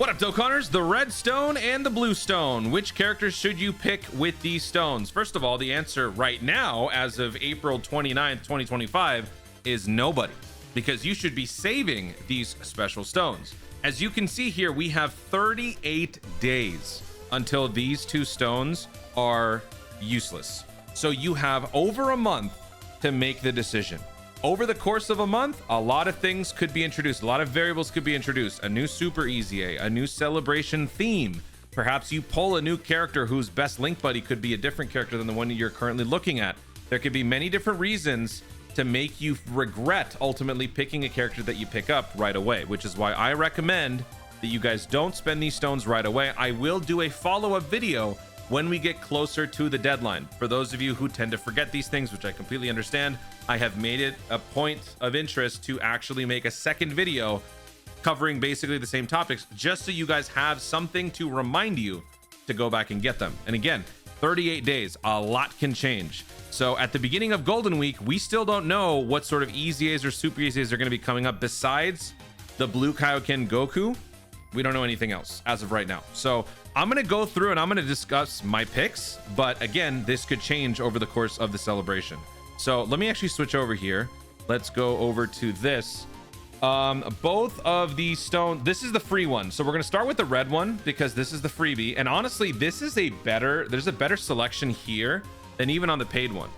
What up, Dokkanners? The red stone and the blue stone. Which characters should you pick with these stones? First of all, the answer right now, as of April 29th, 2025, is nobody, because you should be saving these special stones. As you can see here, we have 38 days until these two stones are useless. So you have over a month to make the decision. Over the course of a month, a lot of things could be introduced. A lot of variables could be introduced. A new Super Easy A, a new celebration theme. Perhaps you pull a new character whose best link buddy could be a different character than the one you're currently looking at. There could be many different reasons to make you regret ultimately picking a character that you pick up right away, which is why I recommend that you guys don't spend these stones right away. I will do a follow-up video when we get closer to the deadline. For those of you who tend to forget these things, which I completely understand, I have made it a point of interest to actually make a second video covering basically the same topics, just so you guys have something to remind you to go back and get them. And again, 38 days, a lot can change. So at the beginning of Golden Week, we still don't know what sort of Easy A's or Super Easy A's are going to be coming up besides the Blue Kaioken Goku. We don't know anything else as of right now. So I'm going to go through and I'm going to discuss my picks. But again, this could change over the course of the celebration. So let me actually switch over here. Let's go over to this. Both of these stones, this is the free one. So we're going to start with the red one because this is the freebie. And honestly, this is there's a better selection here than even on the paid one,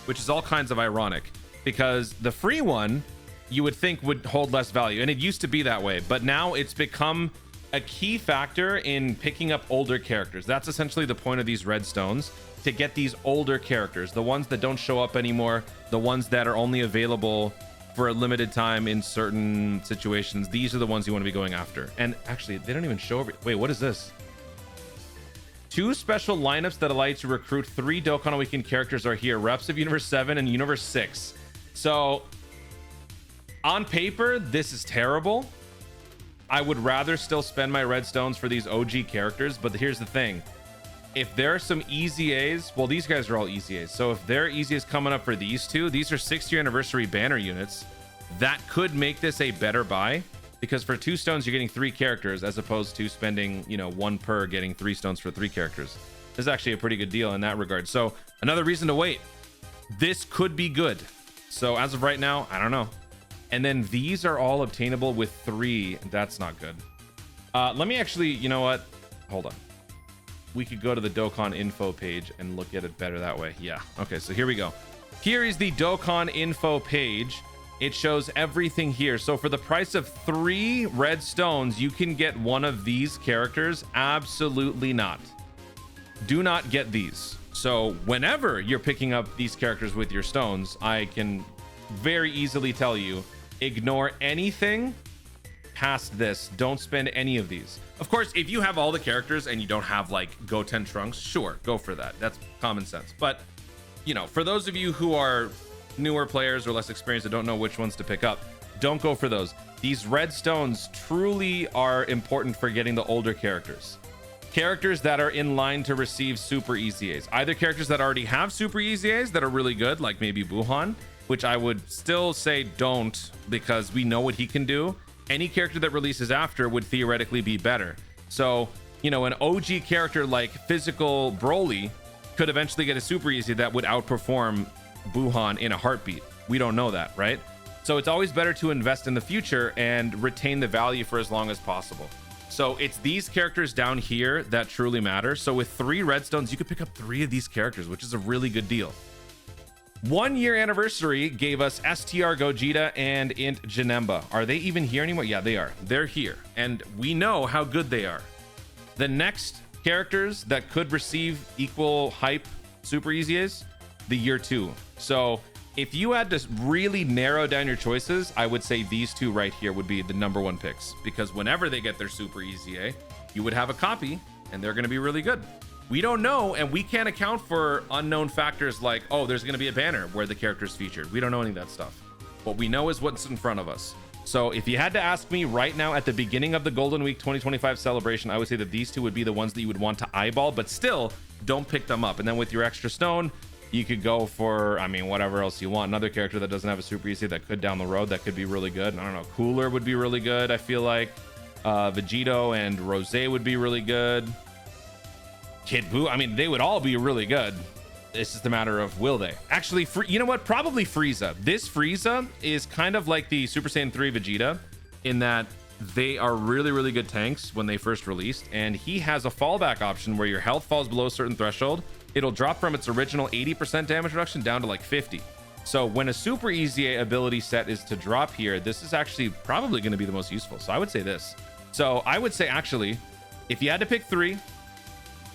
which is all kinds of ironic because the free one you would think would hold less value, and it used to be that way, but now it's become a key factor in picking up older characters. That's essentially the point of these red stones, to get these older characters, the ones that don't show up anymore, the ones that are only available for a limited time in certain situations. These are the ones you want to be going after. And actually, they don't even show over. Wait, what is this? 2 special lineups that allow you to recruit 3 Dokkan Weekend characters are here. Reps of Universe 7 and Universe 6. So on paper, this is terrible. I would rather still spend my red stones for these OG characters, but here's the thing. If there are some Easy A's, well, these guys are all Easy A's. So if there are Easy A's coming up for these two, these are 6th-year anniversary banner units. That could make this a better buy, because for 2 stones, you're getting 3 characters as opposed to spending, 1 per, getting 3 stones for 3 characters. This is actually a pretty good deal in that regard. So another reason to wait. This could be good. So as of right now, I don't know. And then these are all obtainable with 3. That's not good. Let me actually, you know what? Hold on. We could go to the Dokkan Info page and look at it better that way. Yeah. Okay, so here we go. Here is the Dokkan Info page. It shows everything here. So for the price of 3 red stones, you can get one of these characters. Absolutely not. Do not get these. So whenever you're picking up these characters with your stones, I can very easily tell you, ignore anything past this. Don't spend any of these. Of course, if you have all the characters and you don't have like Goten Trunks, sure, go for that. That's common sense. But for those of you who are newer players or less experienced that don't know which ones to pick up, don't go for those. These red stones truly are important for getting the older characters. Characters that are in line to receive Super Easy A's. Either characters that already have Super Easy A's that are really good, like maybe Buhan, which I would still say don't, because we know what he can do. Any character that releases after would theoretically be better. So, an OG character like Physical Broly could eventually get a Super Easy that would outperform Buhan in a heartbeat. We don't know that, right? So it's always better to invest in the future and retain the value for as long as possible. So it's these characters down here that truly matter. So with 3 red stones, you could pick up 3 of these characters, which is a really good deal. 1 year anniversary gave us STR Gogeta and Int Janemba. Are they even here anymore? Yeah, they are. They're here. And we know how good they are. The next characters that could receive equal hype Super Easy A's, the year 2. So if you had to really narrow down your choices, I would say these 2 right here would be the #1 picks, because whenever they get their Super Easy A, you would have a copy and they're going to be really good. We don't know, and we can't account for unknown factors like, oh, there's going to be a banner where the character is featured. We don't know any of that stuff. What we know is what's in front of us. So if you had to ask me right now at the beginning of the Golden Week 2025 celebration, I would say that these 2 would be the ones that you would want to eyeball, but still don't pick them up. And then with your extra stone, you could go for, whatever else you want. Another character that doesn't have a Super Easy that could down the road, that could be really good. I don't know. Cooler would be really good, I feel like. Vegito and Rose would be really good. Kid Buu, I mean, they would all be really good. It's just a matter of will they. Actually, you know what? Probably Frieza. This Frieza is kind of like the Super Saiyan 3 Vegeta in that they are really, really good tanks when they first released. And he has a fallback option where your health falls below a certain threshold. It'll drop from its original 80% damage reduction down to like 50. So when a super easy ability set is to drop here, this is actually probably going to be the most useful. So I would say this. So I would say actually, if you had to pick 3,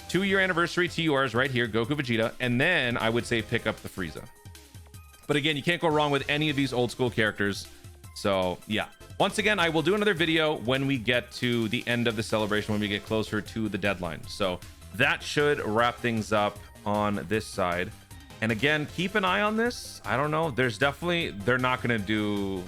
2-year anniversary TURs right here, Goku, Vegeta, and then I would say pick up the Frieza. But again, you can't go wrong with any of these old school characters. So yeah, once again, I will do another video when we get to the end of the celebration, when we get closer to the deadline. So that should wrap things up on this side. And again, keep an eye on this. I don't know. There's definitely, they're not going to do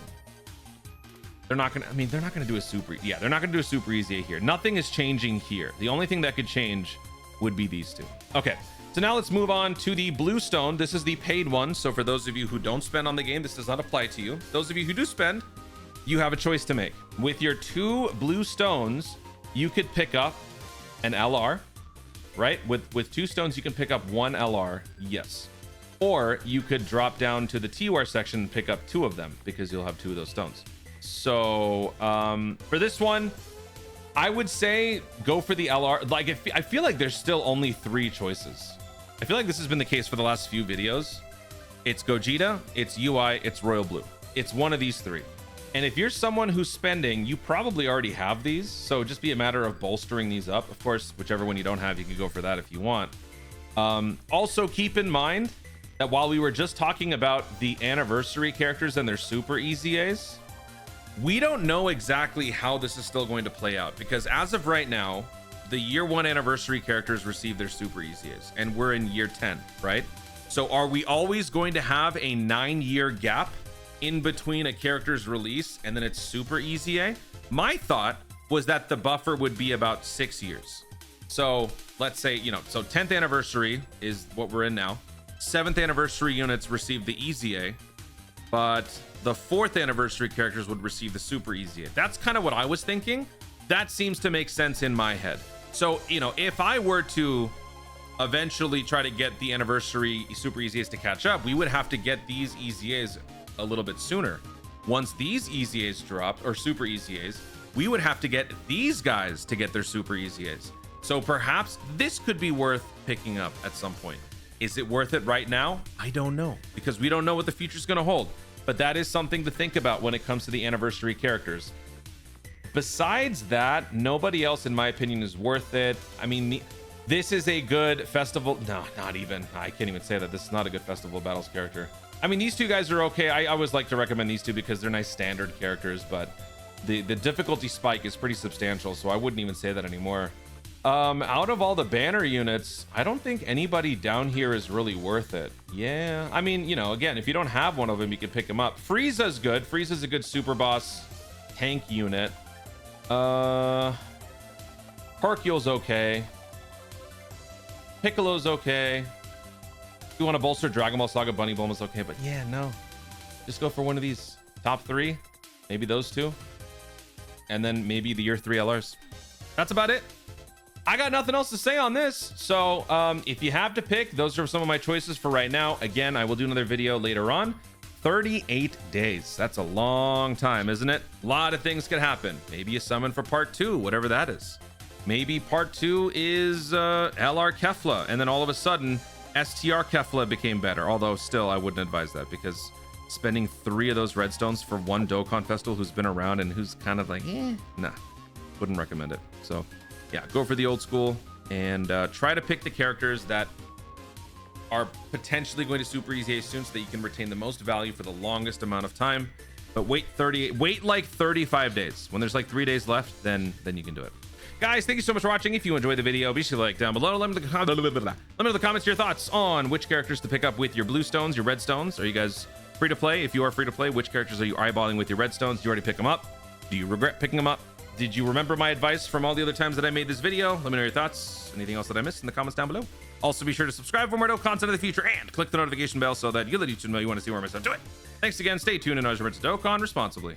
a super, yeah, they're not going to do a super easy here. Nothing is changing here. The only thing that could change would be these two. Okay, so now let's move on to the blue stone. This is the paid one. So for those of you who don't spend on the game, this does not apply to you. Those of you who do spend, you have a choice to make. With your 2 blue stones, you could pick up an LR, right? With 2 stones, you can pick up 1 LR, yes. Or you could drop down to the TUR section and pick up 2 of them because you'll have 2 of those stones. So for this one, I would say go for the LR. Like, I feel like there's still only 3 choices. I feel like this has been the case for the last few videos. It's Gogeta, it's UI, it's Royal Blue. It's one of these 3. And if you're someone who's spending, you probably already have these. So just be a matter of bolstering these up. Of course, whichever one you don't have, you can go for that if you want. Also keep in mind that while we were just talking about the anniversary characters and their super EZAs, we don't know exactly how this is still going to play out, because as of right now, the year 1 anniversary characters receive their super EZAs and we're in year 10, right? So are we always going to have a 9-year gap in between a character's release and then its super EZA? My thought was that the buffer would be about 6 years. So let's say, you know, so 10th anniversary is what we're in now. 7th anniversary units receive the EZA, but the 4th anniversary characters would receive the super EZA. That's kind of what I was thinking. That seems to make sense in my head. So, you know, if I were to eventually try to get the anniversary super EZAs to catch up, we would have to get these EZAs a little bit sooner. Once these EZAs dropped, or super EZAs, we would have to get these guys to get their super EZAs. So perhaps this could be worth picking up at some point. Is it worth it right now? I don't know, because we don't know what the future's going to hold. But that is something to think about when it comes to the anniversary characters. Besides that, nobody else, in my opinion, is worth it. I mean, this is a good festival. No, not even. I can't even say that. This is not a good festival battles character. I mean, these 2 guys are okay. I always like to recommend these 2 because they're nice standard characters, but the difficulty spike is pretty substantial, so I wouldn't even say that anymore. Out of all the banner units, I don't think anybody down here is really worth it. Yeah, I mean, you know, again, if you don't have one of them, you can pick them up. Frieza's good. Frieza's a good super boss tank unit. Parkyle's okay. Piccolo's okay. If you want to bolster Dragon Ball Saga, Bunny Bulma's okay, but yeah, no. Just go for one of these top 3, maybe those 2, and then maybe the year 3 LRs. That's about it. I got nothing else to say on this. So if you have to pick, those are some of my choices for right now. Again, I will do another video later on. 38 days. That's a long time, isn't it? A lot of things could happen. Maybe you summon for part 2, whatever that is. Maybe part 2 is LR Kefla, and then all of a sudden STR Kefla became better. Although still, I wouldn't advise that, because spending 3 of those redstones for one Dokkan festival who's been around and who's kind of like, nah, wouldn't recommend it. So yeah, go for the old school and try to pick the characters that are potentially going to super easy soon so that you can retain the most value for the longest amount of time. But wait like 35 days. When there's like 3 days left, then you can do it. Guys, thank you so much for watching. If you enjoyed the video, be sure to like down below. Let me know in the comments your thoughts on which characters to pick up with your blue stones, your red stones. Are you guys free to play? If you are free to play, which characters are you eyeballing with your red stones? Do you already pick them up? Do you regret picking them up? Did you remember my advice from all the other times that I made this video? Let me know your thoughts. Anything else that I missed in the comments down below. Also, be sure to subscribe for more dope content in the future and click the notification bell so that you let YouTube know you want to see more of my stuff. Do it. Thanks again. Stay tuned and always remember to Dokkan responsibly.